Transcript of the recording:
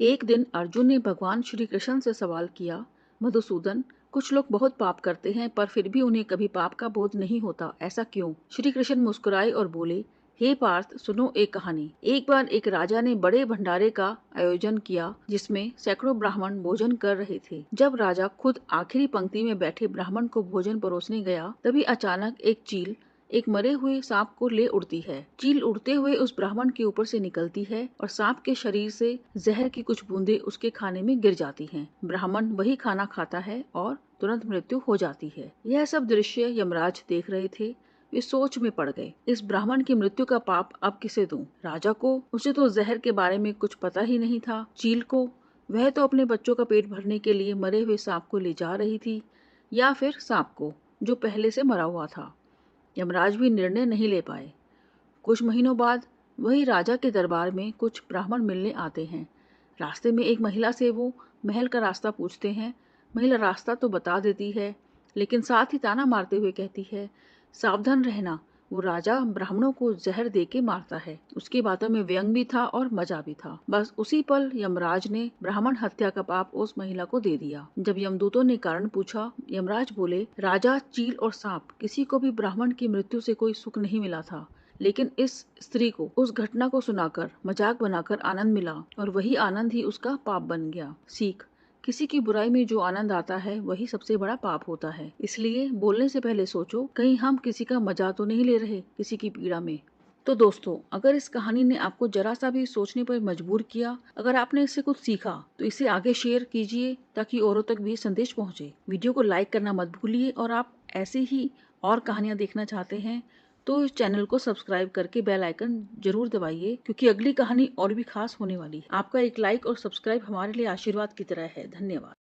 एक दिन अर्जुन ने भगवान श्री कृष्ण से सवाल किया, मधुसूदन, कुछ लोग बहुत पाप करते हैं पर फिर भी उन्हें कभी पाप का बोध नहीं होता, ऐसा क्यों? श्री कृष्ण मुस्कुराए और बोले, हे पार्थ, सुनो एक कहानी। एक बार एक राजा ने बड़े भंडारे का आयोजन किया जिसमें सैकड़ों ब्राह्मण भोजन कर रहे थे। जब राजा खुद आखिरी पंक्ति में बैठे ब्राह्मण को भोजन परोसने गया, तभी अचानक एक चील एक मरे हुए सांप को ले उड़ती है। चील उड़ते हुए उस ब्राह्मण के ऊपर से निकलती है और सांप के शरीर से जहर की कुछ बूंदें उसके खाने में गिर जाती हैं। ब्राह्मण वही खाना खाता है और तुरंत मृत्यु हो जाती है। यह सब दृश्य यमराज देख रहे थे। वे सोच में पड़ गए, इस ब्राह्मण की मृत्यु का पाप अब किसे दूं? राजा को? उसे तो जहर के बारे में कुछ पता ही नहीं था। चील को? वह तो अपने बच्चों का पेट भरने के लिए मरे हुए सांप को ले जा रही थी। या फिर सांप को, जो पहले से मरा हुआ था? यमराज भी निर्णय नहीं ले पाए। कुछ महीनों बाद वही राजा के दरबार में कुछ ब्राह्मण मिलने आते हैं। रास्ते में एक महिला से वो महल का रास्ता पूछते हैं। महिला रास्ता तो बता देती है, लेकिन साथ ही ताना मारते हुए कहती है, सावधान रहना, वो राजा ब्राह्मणों को जहर दे के मारता है। उसकी बातों में व्यंग भी था और मजा भी था। बस उसी पल यमराज ने ब्राह्मण हत्या का पाप उस महिला को दे दिया। जब यमदूतों ने कारण पूछा, यमराज बोले, राजा, चील और सांप, किसी को भी ब्राह्मण की मृत्यु से कोई सुख नहीं मिला था, लेकिन इस स्त्री को उस घटना को सुनाकर मजाक बनाकर आनंद मिला और वही आनंद ही उसका पाप बन गया। सीख, किसी की बुराई में जो आनंद आता है वही सबसे बड़ा पाप होता है। इसलिए बोलने से पहले सोचो, कहीं हम किसी का मजा तो नहीं ले रहे किसी की पीड़ा में। तो दोस्तों, अगर इस कहानी ने आपको जरा सा भी सोचने पर मजबूर किया, अगर आपने इससे कुछ सीखा, तो इसे आगे शेयर कीजिए ताकि औरों तक भी संदेश पहुंचे। वीडियो को लाइक करना मत भूलिए और आप ऐसे ही और कहानियां देखना चाहते हैं तो इस चैनल को सब्सक्राइब करके बेल आइकन जरूर दबाइए, क्योंकि अगली कहानी और भी खास होने वाली है। आपका एक लाइक और सब्सक्राइब हमारे लिए आशीर्वाद की तरह है। धन्यवाद।